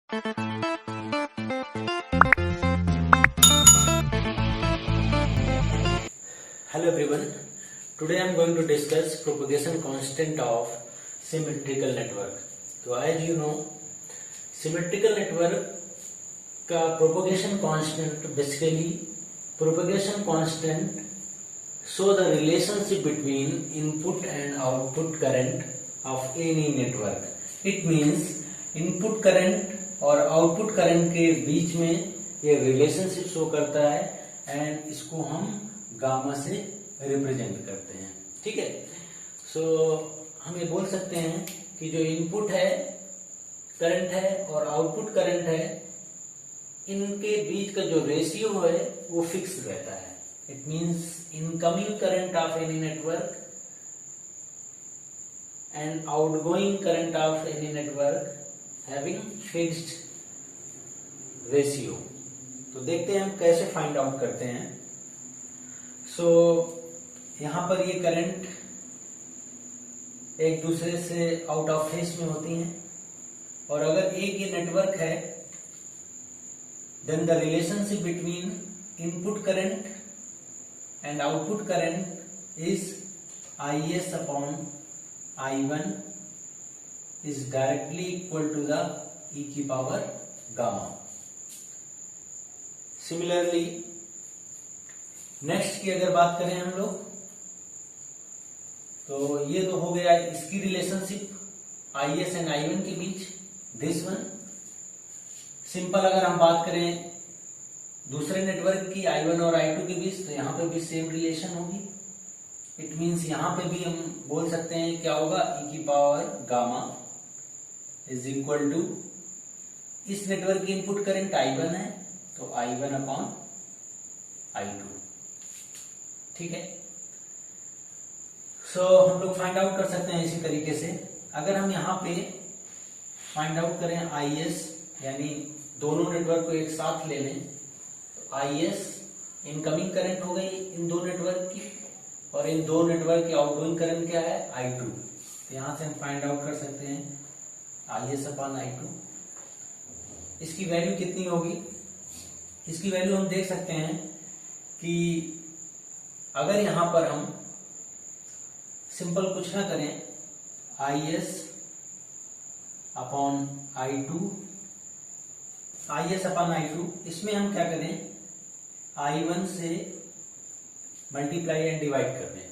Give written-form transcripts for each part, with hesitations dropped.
Hello everyone. Today I am going to discuss propagation constant of symmetrical network. तो as you know, symmetrical network का propagation constant basically propagation constant show the relationship between input and output current of any network. It means input current और output current के बीच में ये relationship show करता है and इसको हम गामा से रिप्रेजेंट करते हैं। ठीक है, सो हम ये बोल सकते हैं कि जो इनपुट है करंट है और आउटपुट करंट है, इनके बीच का जो रेशियो है वो फिक्स रहता है। It means incoming current of any network and outgoing current of any network having fixed ratio. तो देखते हैं हम कैसे फाइंड आउट करते हैं। सो यहां पर ये करंट एक दूसरे से आउट ऑफ फेस में होती हैं, और अगर एक ये नेटवर्क है then the relationship between input current and output current is IS upon I1 is directly equal to the e की पावर गामा। सिमिलरली नेक्स्ट की अगर बात करें हम लोग, तो ये तो हो गया इसकी रिलेशनशिप IS एंड I1 के बीच, दिस वन। सिंपल अगर हम बात करें दूसरे नेटवर्क की I1 और I2 के बीच, तो यहां पे भी सेम रिलेशन होगी। इट मींस यहां पे भी हम बोल सकते हैं क्या होगा, e की power gamma is equal to, इस नेटवर्क की इनपुट करंट I1 है तो I1 अपॉन I2। ठीक है, सो हम लोग फाइंड आउट कर सकते हैं इसी तरीके से। अगर हम यहाँ पे फाइंड आउट करें IS, यानी दोनों नेटवर्क को एक साथ ले लें, तो IS इनकमिंग करंट हो गई इन दो नेटवर्क की, और इन दो नेटवर्क की आउटगोइंग करंट क्या है, I2। तो यहां से हम फाइंड आउट कर सकते हैं IS अपॉन I2। इसकी वैल्यू कितनी होगी, इसकी वैल्यू हम देख सकते हैं कि अगर यहां पर हम सिंपल कुछ ना करें, IS अपॉन I2, इसमें हम क्या करें, I1 से मल्टीप्लाई एंड डिवाइड कर दें।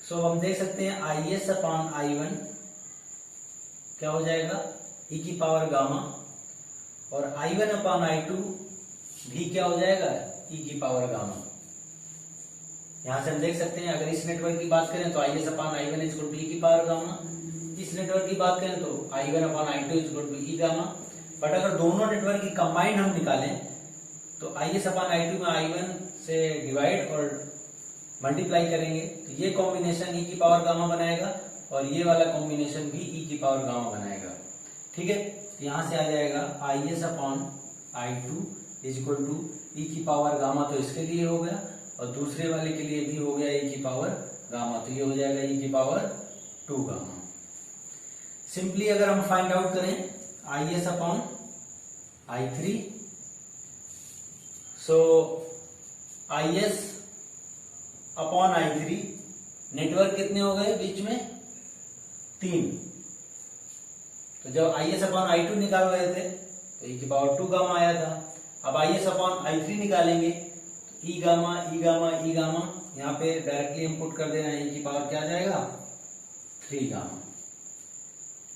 सो हम देख सकते हैं IS अपॉन I1 क्या हो जाएगा, e की पावर गामा, और I1 अपॉन I2 भी क्या हो जाएगा, e की पावर गामा। यहां से हम देख सकते हैं अगर इस नेटवर्क की बात करें तो IS upon I1 is equal to e की पावर गामा, इस नेटवर्क की बात करें तो I1 upon I2 is equal to e gamma. But अगर दोनों नेटवर्क की कंबाइंड हम निकालें तो IS अपॉन I2 में I1 से डिवाइड और मल्टीप्लाई करेंगे तो ये कॉम्बिनेशन e की पावर गामा बनाएगा, और ये वाला कॉम्बिनेशन भी e की पावर गामा बनाएगा। ठीक है, तो यहां से आ जाएगा IS upon I2 is equal to e की पावर गामा, तो इसके लिए हो गया, और दूसरे वाले के लिए भी हो गया e की पावर गामा, तो ये हो जाएगा e की पावर 2 गामा। सिंपली अगर हम फाइंड आउट करें IS upon I3, so IS upon I3 network कितने हो गए बीच में, 3। तो जब IS अपॉन I2 निकाल रहे थे तो e की पावर 2 गामा आया था। अब IS अपॉन I3 निकालेंगे तो e gamma e gamma e gamma, यहाँ पे डायरेक्टली हम पुट कर दे रहे हैं, e की पावर क्या आ जाएगा, 3 गामा।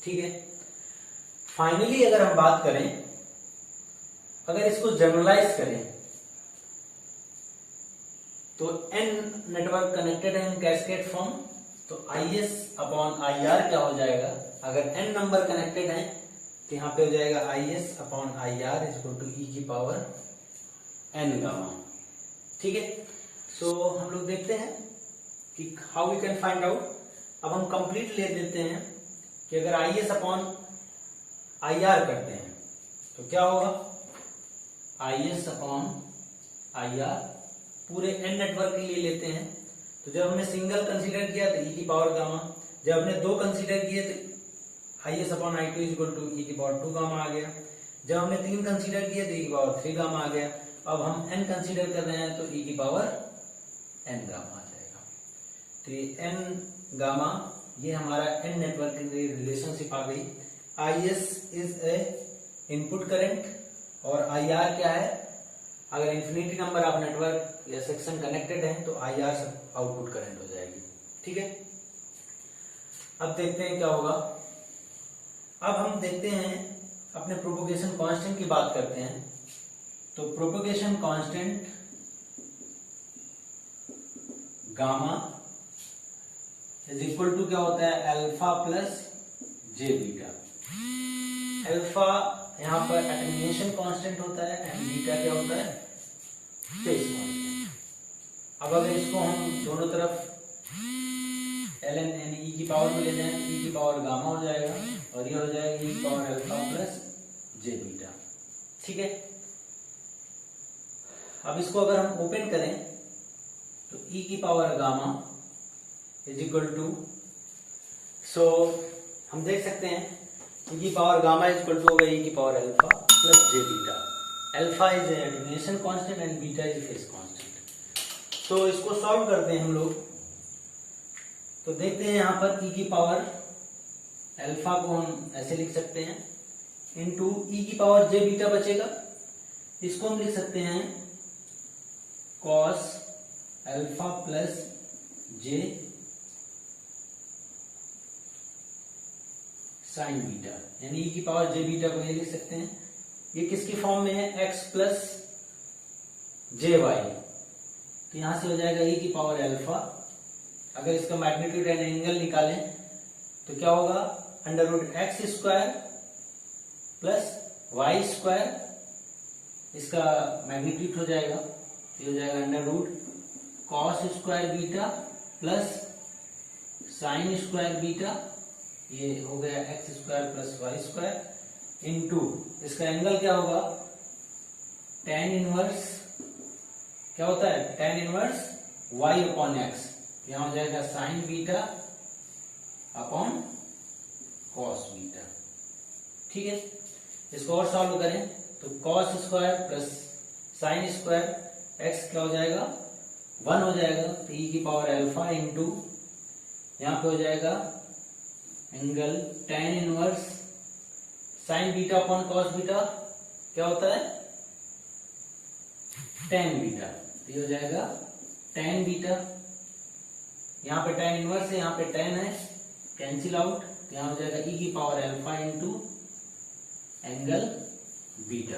ठीक है, फाइनली अगर हम बात करें, अगर इसको जनरलाइज करें तो n नेटवर्क कनेक्टेड है इन कैस्केड फॉर्म, तो IS अपॉन IR क्या हो जाएगा, अगर n नंबर कनेक्टेड है तो यहाँ पे हो जाएगा IS upon IR is equal to e की पावर n गामा। ठीक है, सो हम लोग देखते हैं कि how we can find out. अब हम कंप्लीट ले देते हैं कि अगर IS अपॉन IR करते हैं तो क्या होगा, IS अपॉन IR पूरे n नेटवर्क के लिए लेते हैं। तो जब हमने सिंगल कंसीडर किया तो e की पावर गामा, जब हमने दो कंसीडर किए तो IS upon I2 is equal to e की पावर 2 गामा आ गया। जब हमने 3 कंसीडर किया तो e की पावर 3 गामा आ गया। अब हम n कंसीडर कर रहे हैं तो e की पावर n गामा आ जाएगा। तो ये n गामा, ये हमारा n नेटवर्क की रिलेशनशिप आ गई। IS is a input current और IR क्या है, अगर इन्फिनिटी नंबर ऑफ नेटवर्क या सेक्शन कनेक्टेड है तो IR आउटपुट करंट हो जाएगी। ठीक है, अब देखते हैं क्या होगा। अब हम देखते हैं अपने प्रोपोगेशन कांस्टेंट की बात करते हैं। तो propagation constant gamma is equal to क्या होता है, अल्फा प्लस जे बीटा। अल्फा यहाँ पर एटेन्यूएशन कांस्टेंट होता है एंड बीटा क्या होता है, फेज कांस्टेंट। अब अगर इसको हम दोनों तरफ ln n e की पावर में ले जाएं, e की पावर गामा हो जाएगा और ये हो जाएगा e की पावर अल्फा प्लस जे बीटा। ठीक है, अब इसको अगर हम ओपन करें तो e की power gamma is equal to, so हम देख सकते हैं e की power gamma is equal to होगा e की power alpha plus J beta. Alpha is attenuation constant and beta is phase constant. तो इसको सॉल्व करते हैं हम लोग। तो देखते हैं यहाँ पर e की पावर अल्फा को हम ऐसे लिख सकते हैं इनटू e की पावर जे बीटा बचेगा, इसको हम लिख सकते हैं cos अल्फा प्लस जे साइन बीटा, यानी e की पावर जे बीटा को ये लिख सकते हैं। ये किसकी फॉर्म में है, x प्लस जे वाई। तो यहां से हो जाएगा e की पावर अल्फा, अगर इसका मैग्नीट्यूड एंड एंगल निकालें तो क्या होगा, under root X square plus Y square, इसका मैग्नीट्यूड हो जाएगा, ये हो जाएगा under root cos square beta plus sine square beta, ये हो गया X square plus Y square into इसका एंगल क्या होगा, tan इनवर्स क्या होता है, tan inverse y upon X, यहां हो जाएगा sine beta upon cos beta. ठीक है, इसको और सॉल्व करें तो cos square plus sine square x क्या हो जाएगा 1 हो जाएगा, तो e की पावर अल्फा इंटू यहां पे हो जाएगा angle tan inverse sine beta upon cos beta क्या होता है tan बीटा, तो ये हो जाएगा tan बीटा। यहाँ पे tan इनवर्स है, यहाँ पे tan है, कैंसिल आउट, तो यहाँ हो जाएगा e की power alpha into angle beta.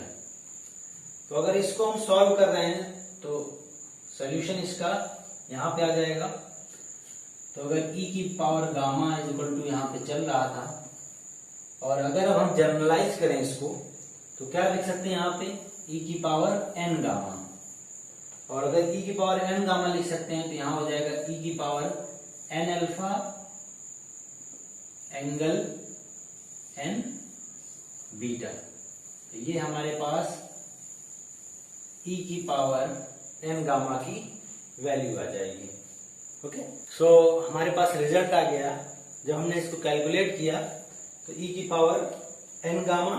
तो अगर इसको हम सॉल्व कर रहे हैं तो सॉल्यूशन इसका यहाँ पे आ जाएगा। तो अगर e की power gamma is equal to यहाँ पे चल रहा था, और अगर अब हम जनरलाइज करें इसको तो क्या लिख सकते हैं यहाँ पे e की पावर n गामा, और अगर e की पावर n गामा लिख सकते हैं तो यहां हो जाएगा e की power n alpha angle n beta. तो ये हमारे पास e की पावर n गामा की वैल्यू आ जाएगी। ओके, सो हमारे पास रिजल्ट आ गया। जब हमने इसको कैलकुलेट किया तो e की power n gamma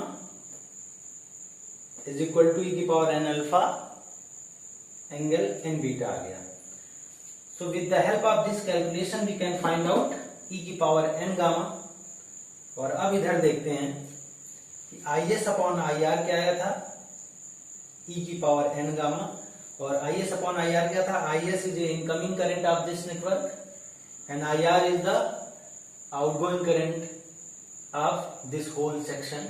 is equal to e की power n alpha angle n beta आ गया। So with the help of this calculation we can find out e की पावर n गामा। और अब इधर देखते हैं कि IS अपॉन IR क्या आया था, e की पावर n गामा, और IS अपॉन IR क्या था, IS is incoming current of this network and IR is the outgoing current of this whole section.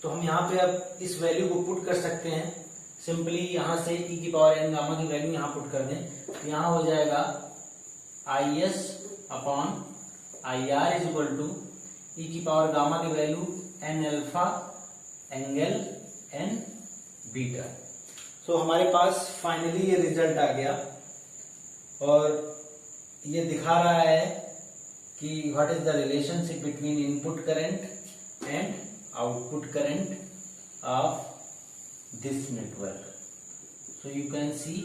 तो हम यहाँ पे अब इस वैल्यू को पुट कर सकते हैं सिंपली, यहां से e की पावर n गामा की वैल्यू यहां पुट कर दें तो यहां हो जाएगा IS upon IR is equal to e की पावर गामा की value n alpha angle n beta. So हमारे पास फाइनली ये रिजल्ट आ गया और ये दिखा रहा है कि what is the relationship between input current and output current of this network. So you can सी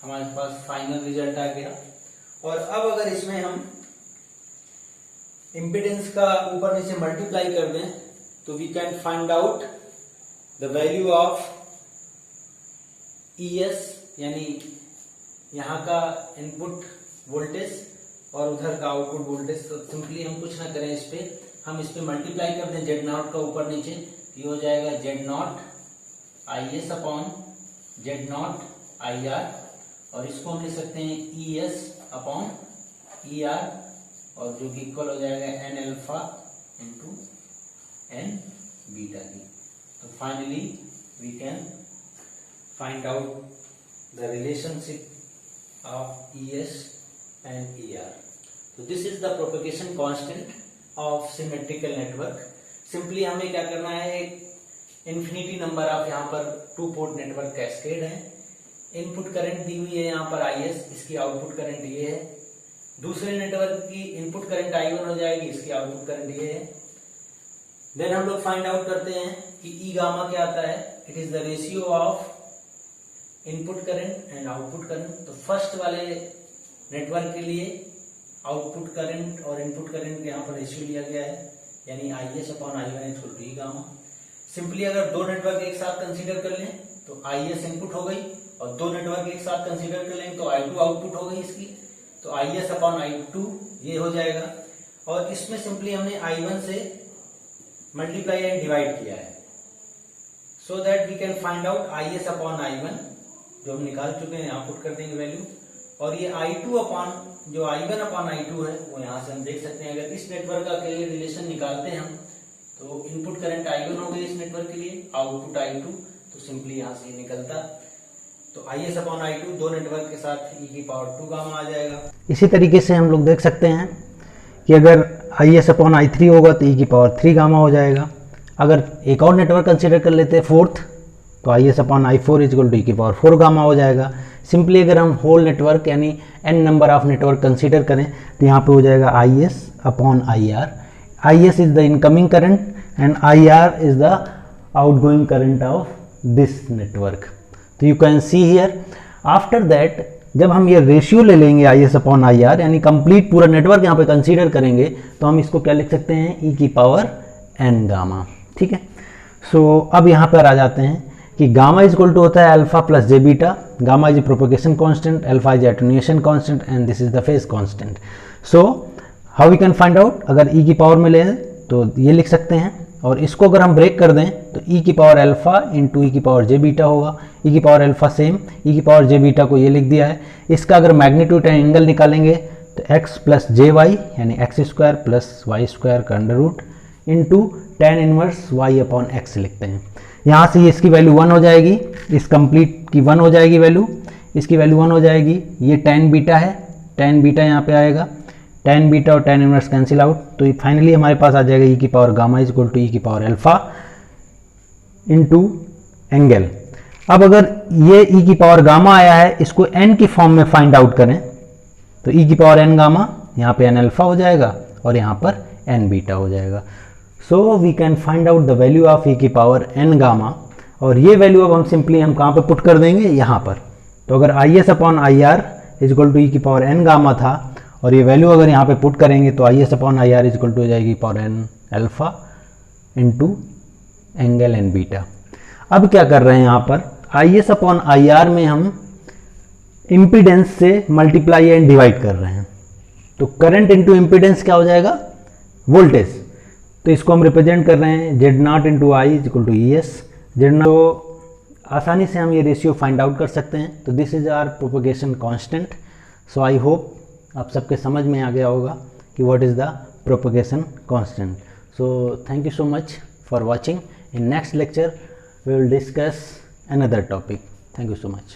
हमारे पास फाइनल रिजल्ट आ गया। और अब अगर इसमें हम इम्पीडेंस का ऊपर नीचे मल्टीप्लाई कर दें तो we can find out the value of ES, यानी यहाँ का इनपुट वोल्टेज और उधर का आउटपुट वोल्टेज। तो सिंपली हम कुछ ना करें, हम इस पे मल्टीप्लाई कर दें Z0 का ऊपर नीचे, ये हो जाएगा Z0 IS upon Z0 IR, और इसको हम लिख सकते हैं ES अपॉन ER, और जो कि इक्वल हो जाएगा N alpha into N beta की। तो finally we can find out the relationship of ES and ER। तो this is the propagation constant of symmetrical network. Simply हमें क्या करना है, इन्फिनिटी नंबर ऑफ यहाँ पर 2 पोर्ट नेटवर्क कैस्केड है। इनपुट करंट दी हुई है यहाँ पर IS, इसकी आउटपुट करंट ये है। दूसरे नेटवर्क की इनपुट करंट I1 हो जाएगी, इसकी आउटपुट करंट ये है। देन हम लोग फाइंड आउट करते हैं कि E गामा क्या आता है। It is the ratio of input current and output current. तो फर्स्ट वाले नेटवर्क के लिए आउटपुट करंट और इनपुट करंट के यहाँ पर रेशियो लिया गया है, यानी IS upon I1 equal to E gamma. Simply अगर दो नेटवर्क एक साथ कंसीडर कर लें तो IS इनपुट हो गई, और दो नेटवर्क एक साथ कंसीडर कर लें तो I2 आउटपुट हो गई इसकी। तो IS अपॉन I2 ये हो जाएगा, और इसमें सिंपली हमने I1 से मल्टीप्लाई एंड डिवाइड किया है, so that we can find out IS upon I1, जो हम निकाल चुके हैं, यहाँ पुट कर देंगे वैल्यू। और ये I2 अपॉन जो I1 अपॉन I2 है वो यहाँ से हम देख सकते हैं। अगर इस नेटवर्क का के लिए रिलेशन निकालते हैं हम, तो इनपुट करंट I1 हो गई इस नेटवर्क के लिए, आउटपुट I2, तो सिंपली यहाँ से निकलता। तो IS अपॉन I2 दो नेटवर्क के साथ e की पावर 2 गामा आ जाएगा। इसी तरीके से हम लोग देख सकते हैं कि अगर IS अपॉन I3 होगा तो e की पावर 3 गामा हो जाएगा। अगर एक और नेटवर्क कंसिडर कर लेते हैं फोर्थ, तो IS upon I4 equal to e की पावर 4 गामा हो जाएगा। सिंपली अगर हम होल नेटवर्क यानी n number of network consider करें तो यहाँ पे हो जाएगा IS upon IR। IS is the incoming current and IR is the outgoing current of this network. तो you can see here after that जब हम ये रेशियो ले लेंगे IS अपॉन IR, यानी कंप्लीट पूरा नेटवर्क यहाँ पे कंसीडर करेंगे, तो हम इसको क्या लिख सकते हैं, e की पावर n गामा। ठीक है, सो अब यहाँ पर आ जाते हैं कि गामा इज इक्वल टू होता है alpha plus J beta. Gamma is propagation constant, alpha is attenuation constant and this is the phase constant. So how we can find out, अगर e की पावर में ले तो ये लिख सकते हैं, और इसको अगर हम ब्रेक कर दें तो e की पावर अल्फा इंटू e की पावर जे बीटा होगा। e की पावर अल्फा सेम, e की पावर जे बीटा को ये लिख दिया है। इसका अगर मैग्नीट्यूड एंड एंगल निकालेंगे तो x प्लस जे वाई यानी x square plus Y square का under root into tan inverse y upon x लिखते हैं। यहाँ से ये इसकी वैल्यू 1 हो जाएगी, इस कंप्लीट की 1 हो जाएगी वैल्यू, इसकी वैल्यू 1 हो जाएगी। ये टेन बीटा है, टेन बीटा यहाँ पे आएगा, टेन बीटा और टेन इनवर्स कैंसिल आउट, तो फाइनली हमारे पास आ जाएगा e की power gamma is equal to e की पावर अल्फा इंटू एंगल। अब अगर ये e की पावर गामा आया है, इसको n की फॉर्म में फाइंड आउट करें तो e की पावर n गामा, यहाँ पे n अल्फा हो जाएगा और यहाँ पर n बीटा हो जाएगा। So we can find out the value of e की पावर n गामा, और ये वैल्यू अब हम सिंपली हम कहाँ पे पुट कर देंगे, यहाँ पर। तो अगर IS upon IR is equal to e की पावर n गामा था, और ये वैल्यू अगर यहाँ पे पुट करेंगे तो IS upon IR is equal to हो जाएगी power n alpha into angle n beta. अब क्या कर रहे हैं यहाँ पर, IS अपॉन IR में हम इम्पीडेंस से मल्टीप्लाई एंड डिवाइड कर रहे हैं। तो करंट इंटू इम्पीडेंस क्या हो जाएगा, वोल्टेज। तो इसको हम रिप्रेजेंट कर रहे हैं Z0 into I is equal to ES Z0। तो आसानी से हम ये रेशियो फाइंड आउट कर सकते हैं। तो this is our propagation constant. So I hope आप सबके समझ में आ गया होगा कि what is the propagation constant. So thank you so much for watching. In next lecture we will discuss another topic. Thank you so much.